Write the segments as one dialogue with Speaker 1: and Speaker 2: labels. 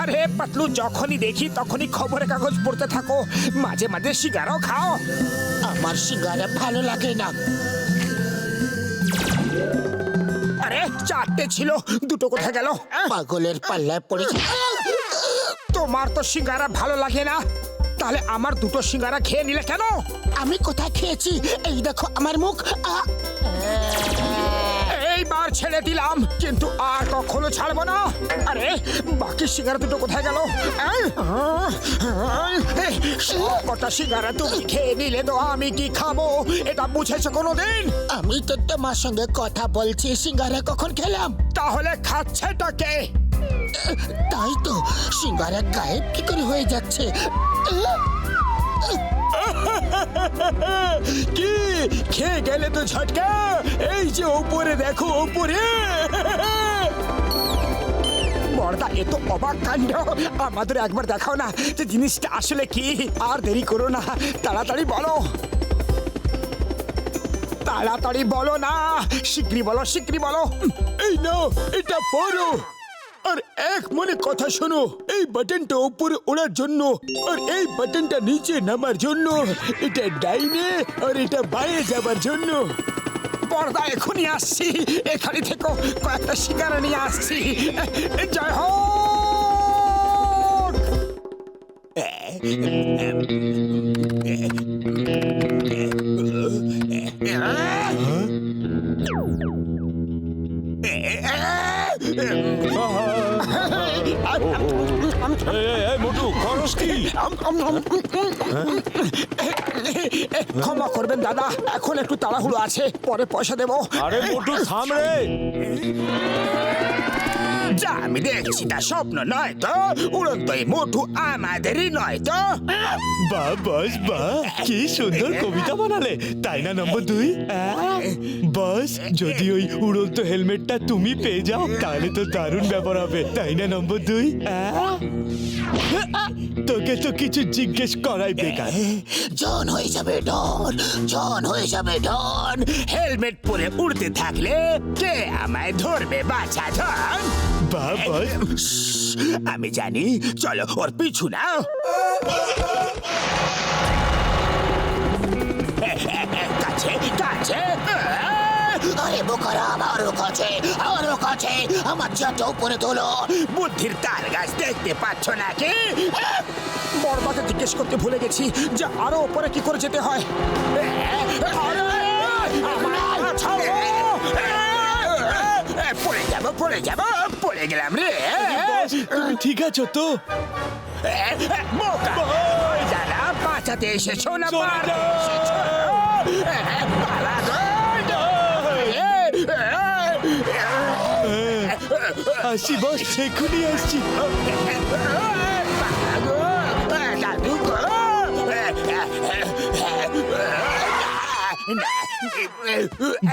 Speaker 1: আরে পাতলু, যখনই দেখি তখনই খবরের কাগজ পড়তে থাকো, মাঝে মাঝে সিগারাও খাও।
Speaker 2: আমার সিগারা ভালো লাগে না।
Speaker 1: আরে চারটে ছিল, দুটো কোথায় গেল?
Speaker 2: পাগলের পাল্লায় পড়েছে।
Speaker 1: তোমার তো সিঙ্গারা ভালো লাগে না, তাহলে আমার দুটো সিঙ্গারা খেয়ে নিলে কেন?
Speaker 2: আমি কোথায় খেয়েছি? এই দেখো আমার মুখ।
Speaker 1: এইবার ছেড়ে দিলাম, কিন্তু আর কখনো ছাড়বো না। আরে বাকি সিঙ্গারা দুটো কোথায় গেল? কটা সিঙ্গারা তুমি খেয়ে নিলে তো আমি কি খাবো, এটা বুঝেছো কোনোদিন?
Speaker 2: আমি তো তোমার সঙ্গে কথা বলছি, সিঙ্গারা কখন খেলাম?
Speaker 1: তাহলে খাচ্ছেটা কে?
Speaker 2: তাই তো, সিঙ্গারা গায়েব কি করে হয়ে যাচ্ছে?
Speaker 1: কি খেয়ে গেলে তো ঝটকা? এই যে উপরে দেখো, উপরে। বড়দা, এ তো অবাক কাণ্ড, আমাদের একবার দেখাও না যে জিনিসটা আসলে কি। আর দেরি করো না, তাড়াতাড়ি বলো, তাড়াতাড়ি বলো না, শিগগিরই বলো, শিগগিরই বলো। এই নাও, এটা পড়ো। আর এক মনে কথা শোনো, এই বাটনটা উপরে ওড়ার জন্য আর এই বাটনটা নিচে নামার জন্য। এটা ডাইনে আর এটা বাইরে যাবার জন্য। পর্দা এখনই আসছি, এখানে থেকো, কয়েকটা শিকারা নিয়ে আসছি। জয় হোক।
Speaker 3: মোটু খরচ কি?
Speaker 1: ক্ষমা করবেন দাদা, এখন একটু তাড়াহুড়ো আছে, পরে পয়সা দেবো।
Speaker 3: আরে মোটু থাম রে।
Speaker 1: যা আমি দেখছি তা স্বপ্ন নয় তো, উড়ন্ত এই মোটু আমাদেরই নয় তো।
Speaker 3: বাহ বস বাহ, কি সুন্দর কবিতা বানালে, তাই না নম্বর 2? বস, যদি ওই উড়ন্ত হেলমেটটা তুমি পেয়ে যাও তাহলে তো দারুণ ব্যাপার হবে, তাই না নম্বর 2? তোকে তো কিছু জিজ্ঞেস করাই বেকার।
Speaker 2: জন হয়ে যাবে ডন, জন হয়ে যাবে ডন।
Speaker 1: হেলমেট পরে উড়তে থাকলে কে আমায় ধরবে বাছা ধন?
Speaker 3: বাহ বস,
Speaker 1: আমি জানি, চলো ওর পিছু নাও। কাছে কাছে।
Speaker 2: আরে বোকারা, আরো কাছে, আরো কাছে, আমার চাটা উপরে তোলো।
Speaker 1: বুদ্ধির তার গাছ দেখতে পাচ্ছ নাকি? বড়বাকে জিজ্ঞেস করতে ভুলে গেছি যে আরো উপরে কি করে যেতে হয়। পড়ে যাবো, পড়ে যাবো, পড়ে গেলাম রে।
Speaker 3: তুমি ঠিক আছো তো?
Speaker 1: বোকা, যারা বাঁচাতে এসেছো না,
Speaker 3: চলে
Speaker 1: পালাতে
Speaker 3: যাও।
Speaker 1: এসেছো। পালাতে।
Speaker 3: আসি বস, এক্ষুনি আসছি।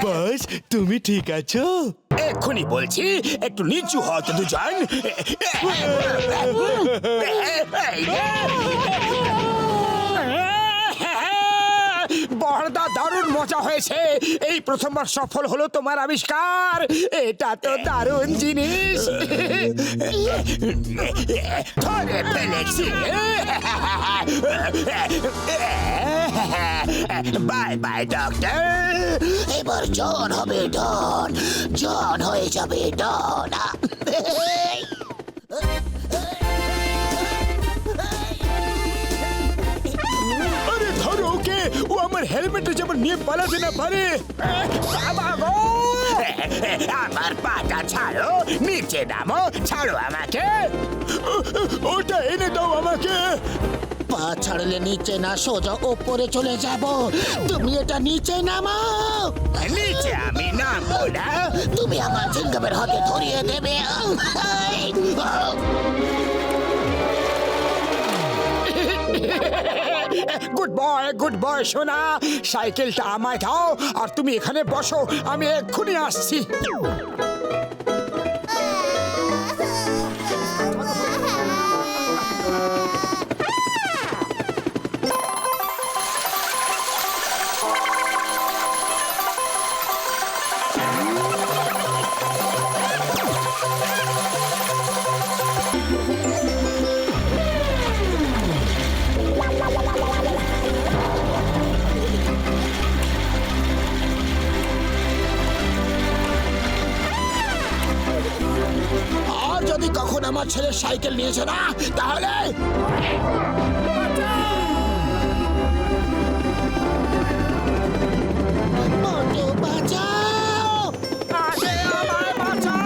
Speaker 3: বস, তুমি ঠিক আছো?
Speaker 1: এক্ষুনি বলছি, একটু নিচু হতো দুজন। বড়দা, দারুণ মজা হয়েছে, এই প্রথমবার সফল হলো তোমার আবিষ্কার, এটা তো দারুণ জিনিস। ধরে ফেলেছি। Bye bye doctor.
Speaker 2: এবার জন হবে ডন, জন হয়ে যাবে ডন।
Speaker 1: আরে ধরো ওকে, ও আমার হেলমেটটা যেমন নিয়ে পালাতে না পারে। বাবা গো, আমার পাটা ছাড়ো, নিচে নামো, ছাড়ো আমাকে। ওটা এনে দাও আমাকে।
Speaker 2: পা ছাড়লে নিচে না, সোজা ওপরে চলে যাব। তুমি এটা নিচে নামাও।
Speaker 1: নিচে আমি নামবো না।
Speaker 2: তুমি আমার জিঙ্গাবের হাতে ধরিয়ে দেবে।
Speaker 1: গুড বয় সোনা, সাইকেলটা আমায় দাও আর তুমি এখানে বসো, আমি এক্ষুনি আসছি।
Speaker 2: আমার ছেলের সাইকেল নিয়েছো না? তাহলে মোটু বাঁচাও!
Speaker 1: আগে আমায় বাঁচাও!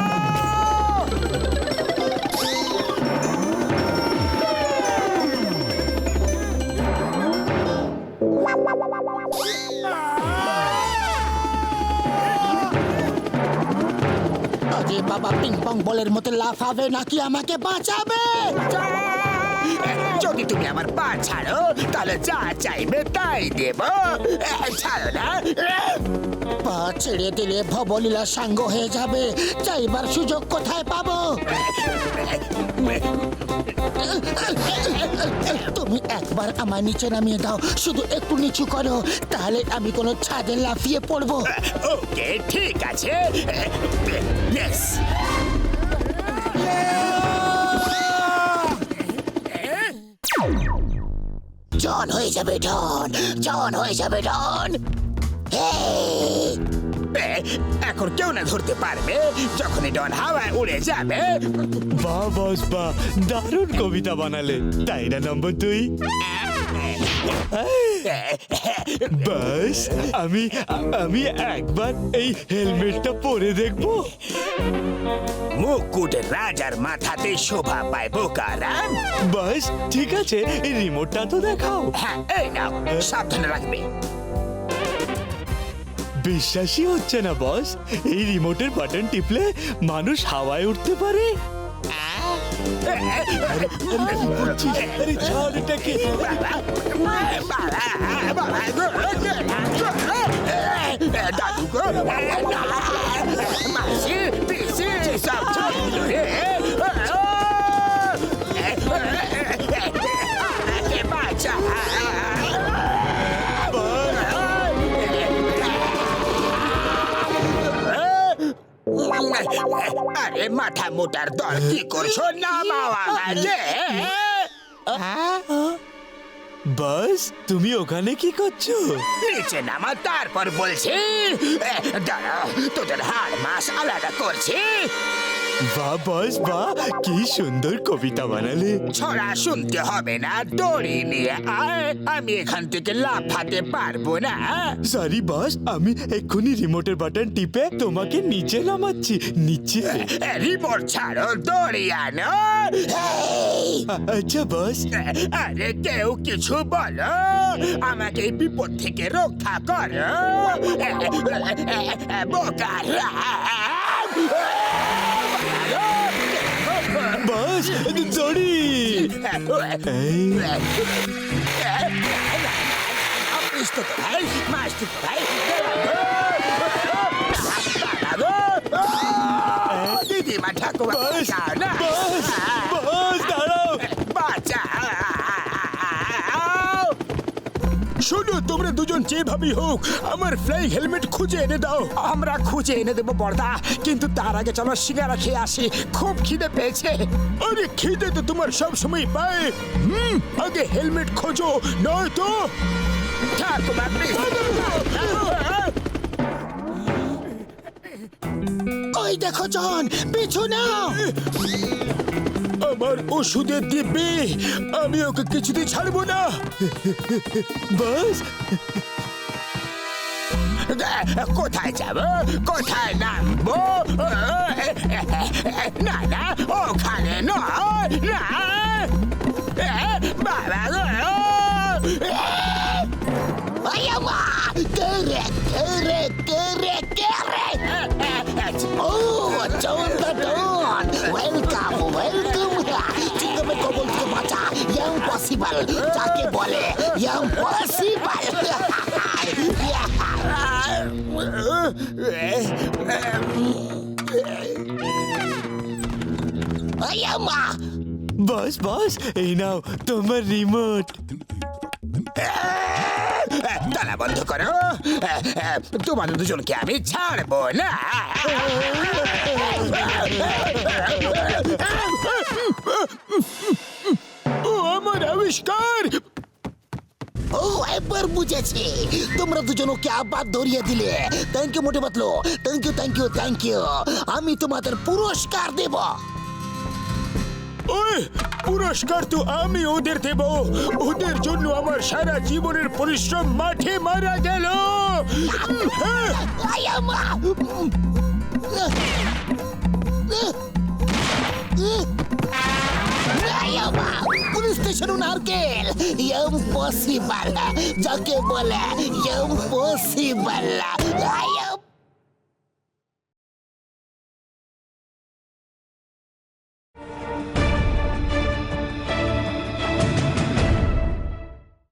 Speaker 2: আজে বাবা পিং পং বলের মতো লাফাবে নাকি আমাকে বাঁচাবে?
Speaker 1: যদি তুমি আমার পা ছাড়ো তাহলে যা চাইবে তাই দেব। ছাড়ো না।
Speaker 2: পা ছেড়ে দিলে ভবলীলা সাঙ্গ হয়ে যাবে। চাইবার সুযোগ কোথায় পাবো? তুমি একবার আমায় নিচে নামিয়ে দাও, শুধু একটু নিচু করো, তাহলে আমি কোনো ছাদে লাফিয়ে পড়বো।
Speaker 1: ওকে ঠিক আছে। ইয়েস।
Speaker 2: জন হয়ে যাবে ডন, জন হয়ে যাবে ডন।
Speaker 1: এখন কেউ না ধরতে পারবে যখনই ডন হাওয়ায় উড়ে যাবে।
Speaker 3: বাহ বস বাহ, দারুণ কবিতা বানালে, তাই না নম্বর 2? বাস আমি একবার এই হেলমেটটা পরে দেখবো।
Speaker 1: মুকুট রাজার মাথাতে শোভা পায় বোকারাম।
Speaker 3: বাস ঠিক আছে, এই রিমোটটা তো দেখাও।
Speaker 1: হ্যাঁ এই নাও, সাবধানে রাখবে।
Speaker 3: বিশ্বাসই হচ্ছে না বস, এই রিমোটের বাটন টিপলে মানুষ হাওয়ায় উঠতে পারে। আরে ছাড় এটাকে।
Speaker 1: দাদু গো, মাসি পিসি সব চলে রে। বাচ্চা আরে মাথা মোটার দল কি করছো না বাবা?
Speaker 3: বাস তুমি ওখানে কি করছো?
Speaker 1: নিচে নামা, তারপর বলছি। দাঁড়া, তোদের হাড় মাস আলাদা করছি।
Speaker 3: বাহ বস বাহ, কি সুন্দর কবিতা বানালে।
Speaker 1: ছড়া শুনতে হবে না, দড়ি নিয়ে আয়। আমি এখান থেকে লাফাতে পারবো না।
Speaker 3: সরি বস, আমি এক্ষুনি রিমোটের বাটন টিপে তোমাকে নিচে নামাচ্ছি। নিচে।
Speaker 1: রিমোট ছাড়ো, দড়ি আনো।
Speaker 3: আচ্ছা বস।
Speaker 1: আরে কেউ কিছু বলো, আমাকে এই বিপদ থেকে রক্ষা করো। বোকারা
Speaker 3: বস দড়ি।
Speaker 1: ভাই মাস্টার ভাই দিদিমা ঠাকুমা
Speaker 3: বস
Speaker 1: না
Speaker 3: বস বস দাঁড়াও।
Speaker 1: শোনো, তোমরা দুজন যেভাবেই হোক আমার ফ্লাইং হেলমেট খুঁজে এনে দাও। আমরা খুঁজে এনে দেবো বর্দা, কিন্তু তার আগে চলো সিঙ্গারা খেয়ে আসি, খুব খিদে পেয়েছে। আরে খিদে তো তোমার সব সময় পায়। আগে হেলমেট খোঁজো, নয়তো ঠাকুমা please।
Speaker 2: ওই দেখো জন, পিছু নাও।
Speaker 1: আমার ওষুধের দিব্যি, আমি ওকে কিছুতেই ছাড়বো না।
Speaker 3: বস
Speaker 1: কোথায় যাব, কোথায় নামবো? না না, ওখানে নয়। না বাবা গো।
Speaker 2: আয়ামা কেরে কেরে কেরে কেরে। ও জন দা ডন, ওয়েলকাম ওয়েলকাম। চিকবে কবল থেকে বাঁচা, ইম্পসিবল যাকে বলে, ইম্পসিবল। আয়ামা
Speaker 3: বস বস, এই নাও তোমার রিমোট।
Speaker 1: তালা বন্ধ করো, তোমাদের দুজনকে আমি ছাড়বো না। ও আমার আবিষ্কার।
Speaker 2: ও এবার বুঝেছি, তোমরা দুজন ওকে আবার ধরিয়ে দিলে। থ্যাংক ইউ মোটে পাতলো, thank you thank you thank you. আমি তোমাদের পুরস্কার দেব।
Speaker 1: ওই পুরস্কার তো আমি ওদের দেব। ওদের জন্য আমার সারা জীবনের পরিশ্রম মাঠে মারা গেল। হ্যাঁ,
Speaker 2: আয়ামা! আয়ামা! পুলিশ স্টেশন নারকেল ইম্পসিবল যাকে বলে ইম্পসিবল।